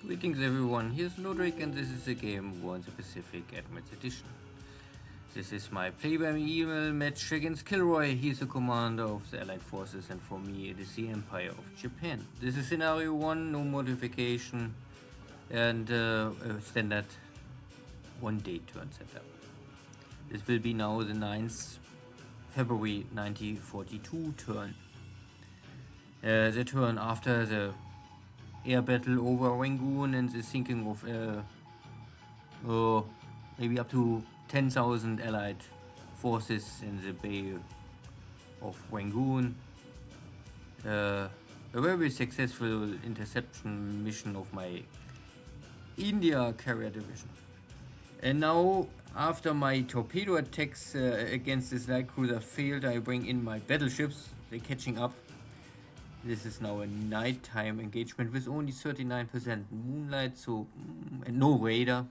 Greetings everyone, here's Lodrik and this is the game War in the Pacific Admirals Edition. This is my PBEM match against KilRoy. He's the commander of the Allied forces and for me it is the Empire of Japan. This is scenario 1, no modification and a standard 1-day turn setup. This will be now the 9th February 1942 turn. The turn after the air battle over Rangoon and the sinking of maybe up to 10,000 Allied forces in the Bay of Rangoon. A very successful interception mission of my India carrier division. And now, after my torpedo attacks against this light cruiser failed, I bring in my battleships. They're catching up. This is now a nighttime engagement with only 39% moonlight, so and no radar.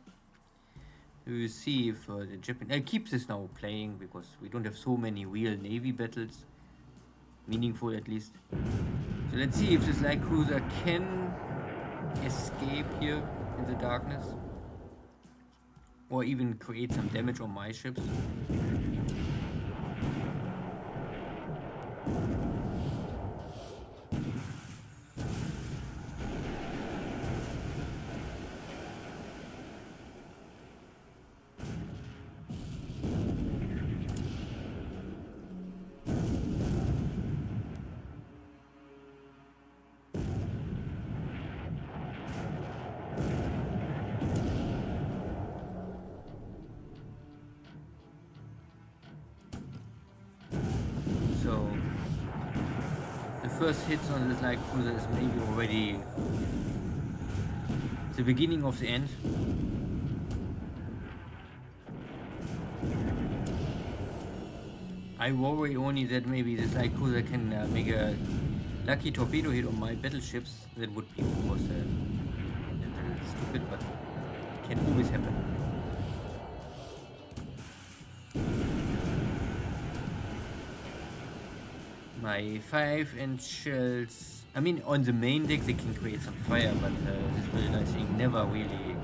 We will see if the Japan keeps this now playing because we don't have so many real navy battles, meaningful at least. So let's see if this light cruiser can escape here in the darkness, or even create some damage on my ships. So the first hits on this light cruiser is maybe already the beginning of the end. I worry only that maybe this light cruiser can make a lucky torpedo hit on my battleships. That would be of course a little stupid, but it can always happen. My 5-inch shells, I mean on the main deck they can create some fire, but this will I think never really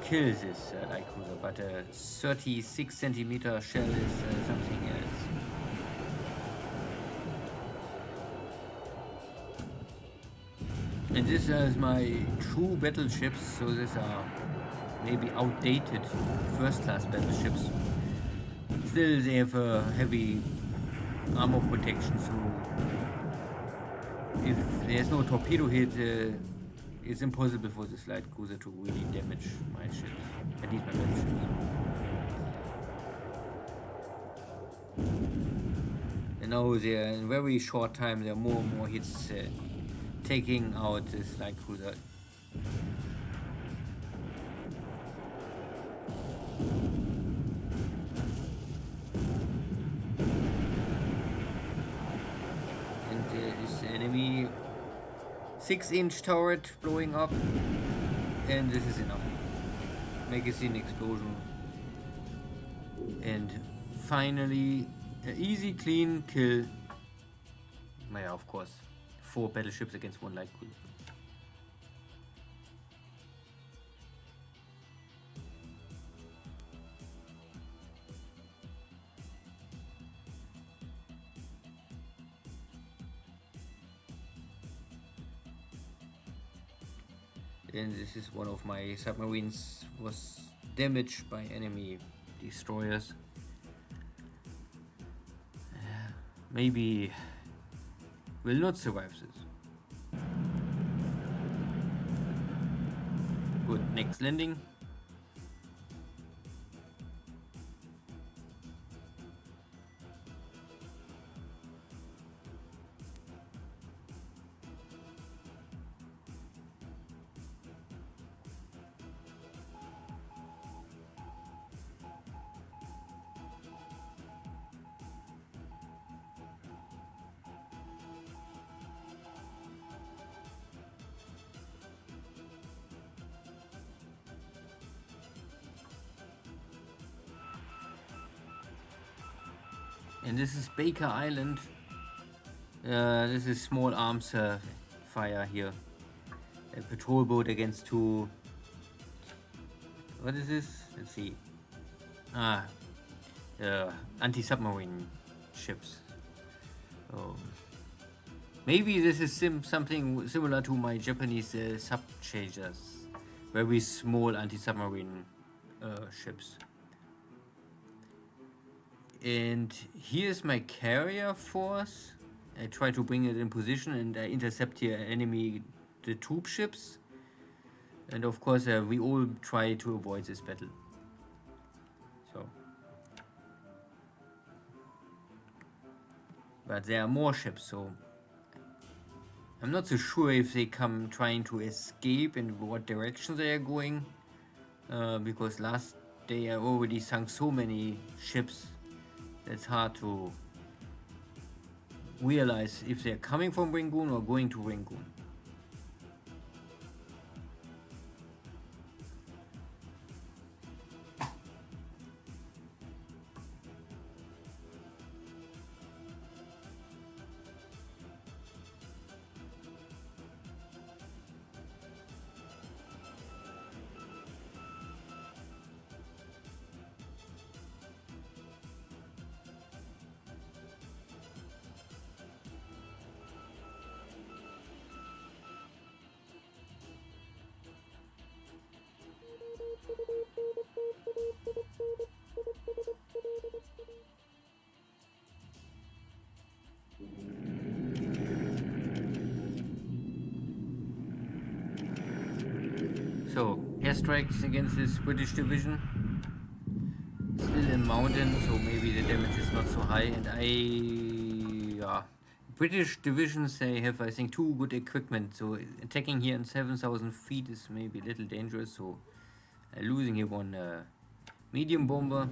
kill this light cruiser, but a 36 centimeter shell is something else. And this is my true battleships, so these are maybe outdated first class battleships. Still they have a heavy armor protection, so if there's no torpedo hit, it's impossible for this light cruiser to really damage my ships, at least my battleships. And now they're in very short time, there are more and more hits taking out this light cruiser. Enemy 6-inch turret blowing up, and this is enough. Magazine explosion, and finally an easy clean kill. Yeah, of course, 4 battleships against 1 light cruiser. And this is one of my submarines was damaged by enemy destroyers. Maybe will not survive this. Good, next landing. And this is Baker Island. This is small arms fire here. a patrol boat against two. What is this? Let's see. Anti-submarine ships. Maybe this is something similar to my Japanese sub-chasers, very small anti-submarine ships. And here's my carrier force. I try to bring it in position and I intercept here the troop ships. And of course we all try to avoid this battle. But there are more ships, so I'm not so sure if they come trying to escape and what direction they are going, because last day I already sunk so many ships that it's hard to realize if they're coming from Rangoon or going to Rangoon. So, airstrikes against this British division. Still in mountain, so maybe the damage is not so high. And British divisions, they have, I think, too good equipment. So attacking here in 7,000 feet is maybe a little dangerous. So losing here one medium bomber.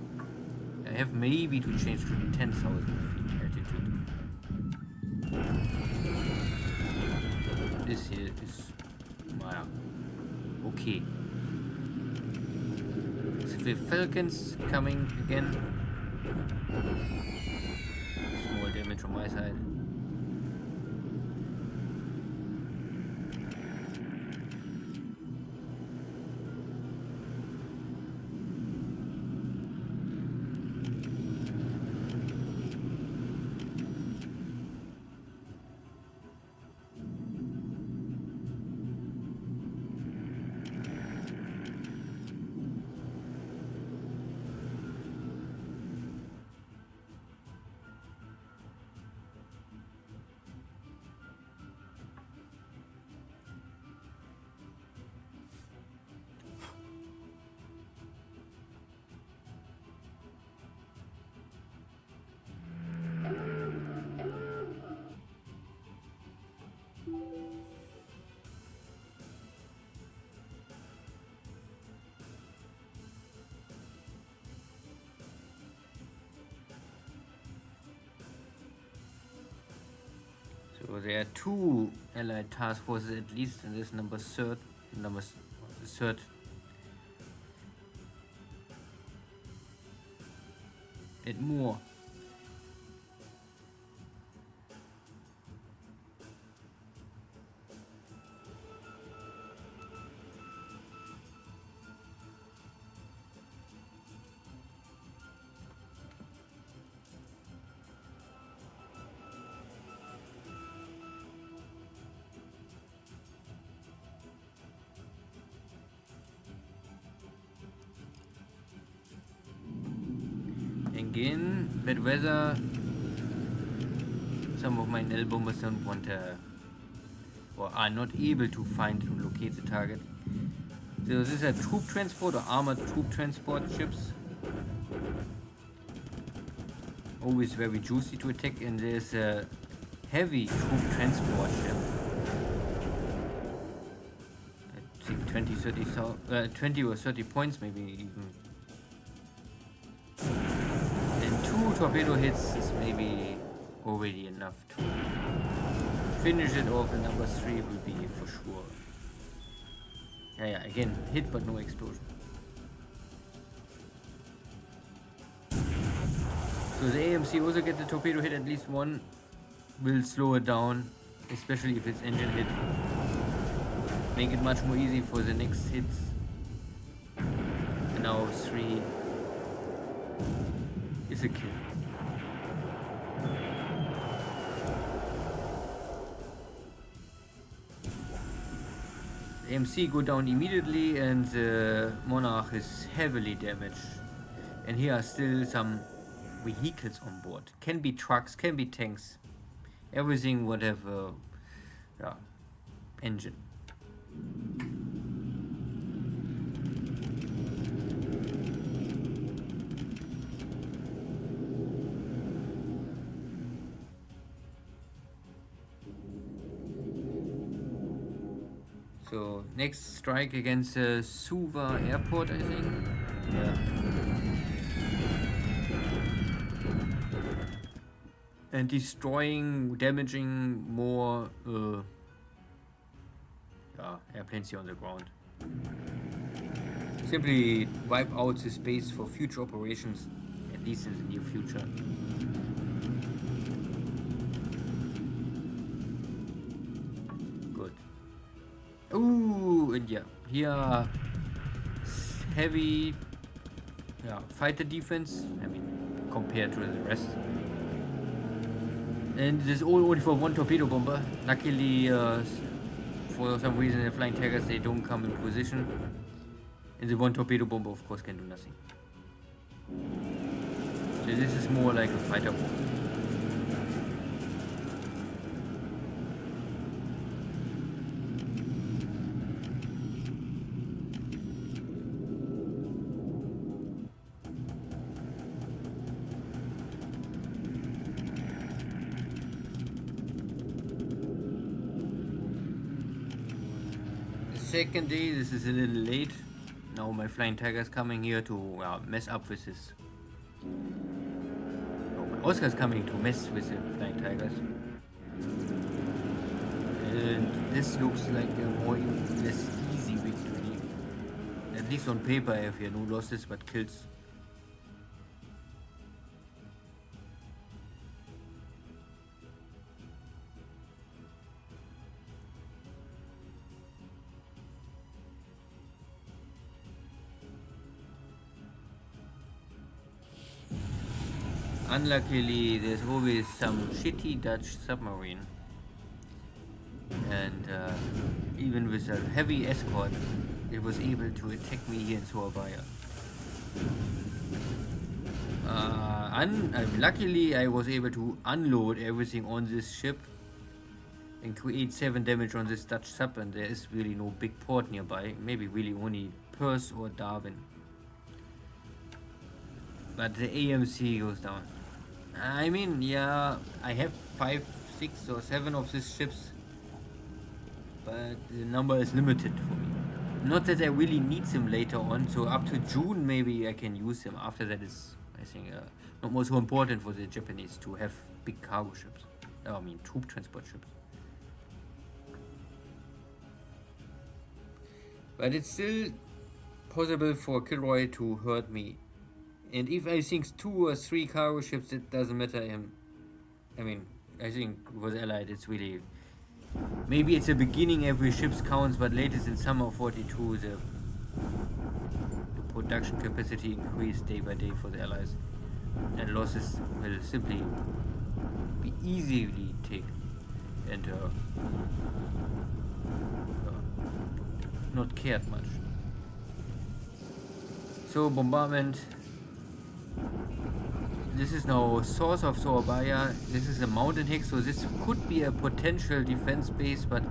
I have maybe to change to 10,000 feet altitude. This here is okay. So the Falcons coming again. Small damage on my side. So there are two Allied task forces at least, and this number third and more. Again, bad weather. Some of my Nell bombers don't want or are not able to find and locate the target. So these are troop transport or armored troop transport ships. Always very juicy to attack, and there's a heavy troop transport ship. I think 20 or 30 points maybe even. And 2 torpedo hits is maybe already enough to finish it off, and number 3 will be for sure. Yeah, again, hit but no explosion. So the AMC also gets a torpedo hit, at least one, will slow it down, especially if it's engine hit. make it much more easy for the next hits. And now 3 is a kill. The MC go down immediately and the Monarch is heavily damaged. And here are still some vehicles on board. Can be trucks, can be tanks. Everything, whatever, yeah, engine. So next strike against Suva airport, I think. Yeah. And destroying, damaging more airplanes here on the ground. Simply wipe out the space for future operations, at least in the near future. Good. Ooh, and yeah, here heavy fighter defense, I mean, compared to the rest. And this is only for one torpedo bomber. Luckily, for some reason the Flying Tigers, they don't come in position. And the one torpedo bomber, of course, can do nothing. So this is more like a fighter bomber. Second day, this is a little late. Now my Flying Tiger is coming here to mess up with this. No, Oscar is coming to mess with the Flying Tigers. And this looks like a more less easy victory. At least on paper I have here no losses but kills. Unluckily, there's always some shitty Dutch submarine, and even with a heavy escort, it was able to attack me here in Surabaya. Luckily, I was able to unload everything on this ship and create 7 damage on this Dutch sub, and there is really no big port nearby, maybe really only Perth or Darwin. But the AMC goes down. I mean, yeah, I have 5, 6 or 7 of these ships, but the number is limited for me. Not that I really need them later on, so up to June maybe I can use them. After that is, I think, not more so important for the Japanese to have big cargo ships. I mean, troop transport ships. But it's still possible for KilRoy to hurt me. And if I think 2 or 3 cargo ships, it doesn't matter. I mean, I think for the Allied, it's really... Maybe it's the beginning, every ship counts, but latest in summer 42, the production capacity increased day by day for the Allies. And losses will simply be easily taken. And not cared much. So, bombardment... This is now source of Surabaya. This is a mountain hick, so this could be a potential defense base, but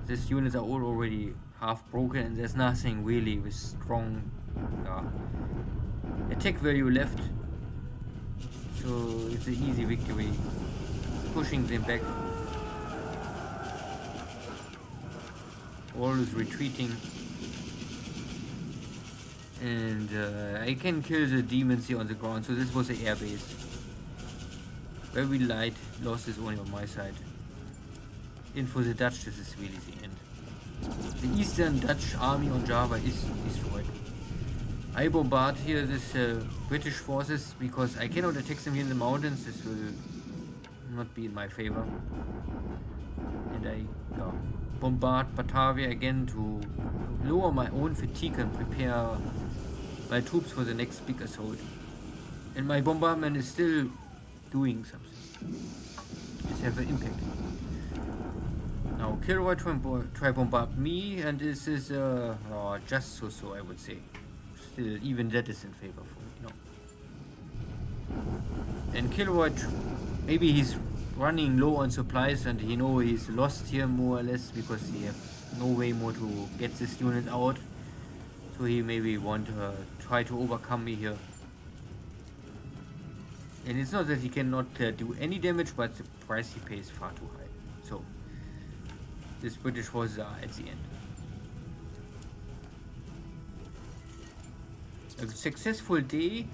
these units are all already half broken and there's nothing really with strong attack value left. So it's an easy victory. Pushing them back. All is retreating. And I can kill the demons here on the ground, so this was an air base. Very light, losses only on my side. And for the Dutch, this is really the end. The Eastern Dutch army on Java is destroyed. I bombard here this British forces because I cannot attack them here in the mountains. This will not be in my favor. And bombard Batavia again to lower my own fatigue and prepare my troops for the next big assault. And my bombardment is still doing something. It's have an impact. Now KilRoy try bombard me, and this is just so I would say. Still, even that is in favor for me. No. And KilRoy, maybe he's running low on supplies and he know he's lost here more or less because he have no way more to get this unit out. So he maybe want to try to overcome me here. And it's not that he cannot do any damage, but the price he pays far too high. So this British forces are at the end. A successful day.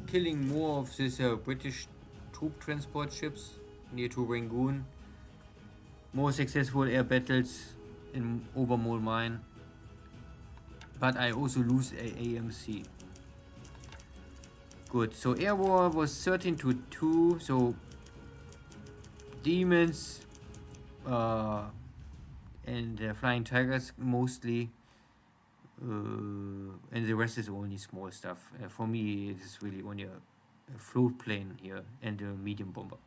Killing more of these British troop transport ships near to Rangoon. More successful air battles in Overmole Mine. But I also lose a AMC. Good, so air war was 13-2, so Demons and Flying Tigers mostly, and the rest is only small stuff. For me, it is really only a float plane here and a medium bomber.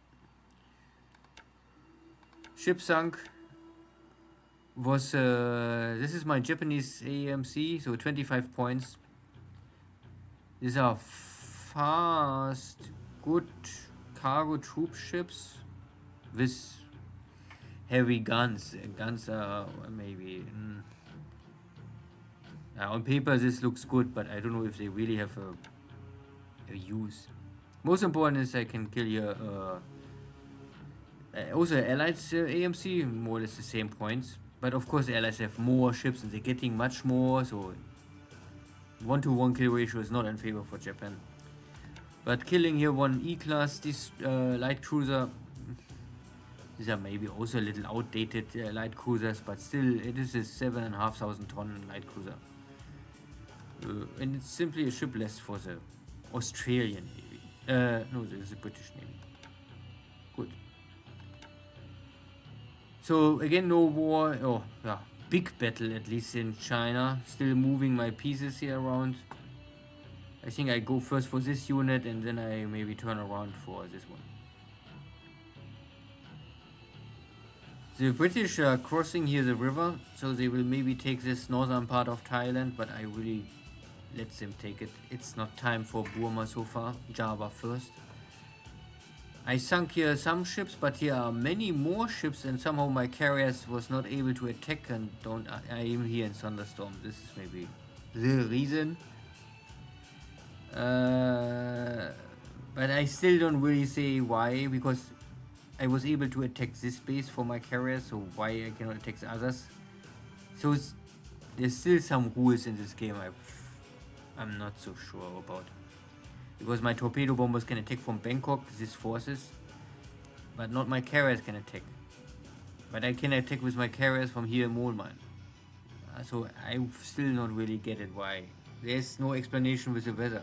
Ship sunk was, this is my Japanese AMC, so 25 points. These are fast, good cargo troop ships with heavy guns. Guns are maybe... on paper this looks good, but I don't know if they really have a use. Most important is I can kill here also Allies AMC, more or less the same points. But of course the Allies have more ships and they're getting much more, so 1-to-1 kill ratio is not in favor for Japan. But killing here one E-class, this light cruiser, these are maybe also a little outdated light cruisers, but still it is a 7,500 ton light cruiser. And it's simply a ship less for the Australian Navy. No, this is the British Navy. Good. So again, no war, big battle at least in China. Still moving my pieces here around. I think I go first for this unit and then I maybe turn around for this one. The British are crossing here the river, so they will maybe take this northern part of Thailand, but I really let them take it. It's not time for Burma so far. Java first. I sunk here some ships, but here are many more ships and somehow my carriers was not able to attack and I am here in Thunderstorm. This is maybe the reason. But I still don't really say why, because I was able to attack this base for my carrier, so why I cannot attack the others? So there's still some rules in this game I'm not so sure about. Because my torpedo bombers can attack from Bangkok, these forces, but not my carriers can attack. But I can attack with my carriers from here in Mole Mine. So I still not really get it why. There's no explanation with the weather.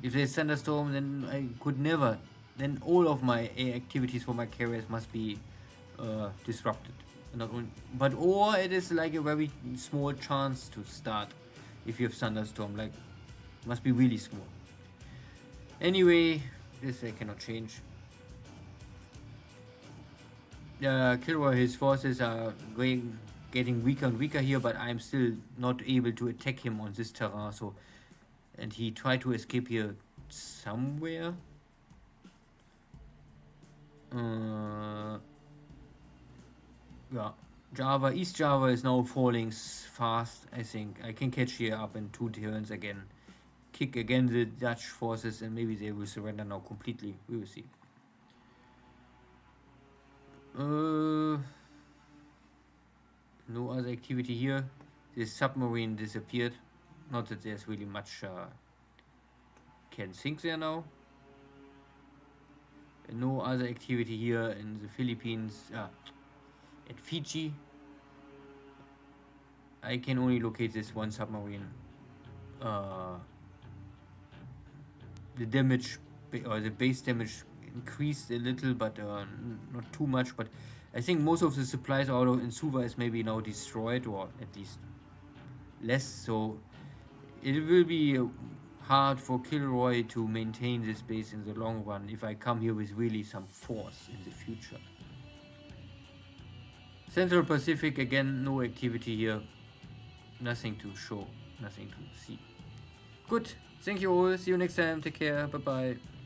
If there's thunderstorm, then I could never. Then all of my air activities for my carriers must be disrupted. Not only, or it is like a very small chance to start if you have thunderstorm. Like, must be really small. Anyway, this I cannot change. KilRoy, his forces are getting weaker and weaker here, but I'm still not able to attack him on this terrain. So, and he tried to escape here somewhere. Java, East Java is now falling fast. I think I can catch here up in 2 turns again. Kick again the Dutch forces and maybe they will surrender now completely. We will see. No other activity here. This submarine disappeared. Not that there's really much can sink there now. No other activity here in the Philippines. At Fiji. I can only locate this one submarine. The damage or the base damage increased a little, but not too much. But I think most of the supplies out of Insuva is maybe now destroyed, or at least less. So it will be hard for KilRoy to maintain this base in the long run if I come here with really some force in the future. Central Pacific, again, no activity here. Nothing to show, nothing to see. Good, thank you all. See you next time. Take care. Bye bye.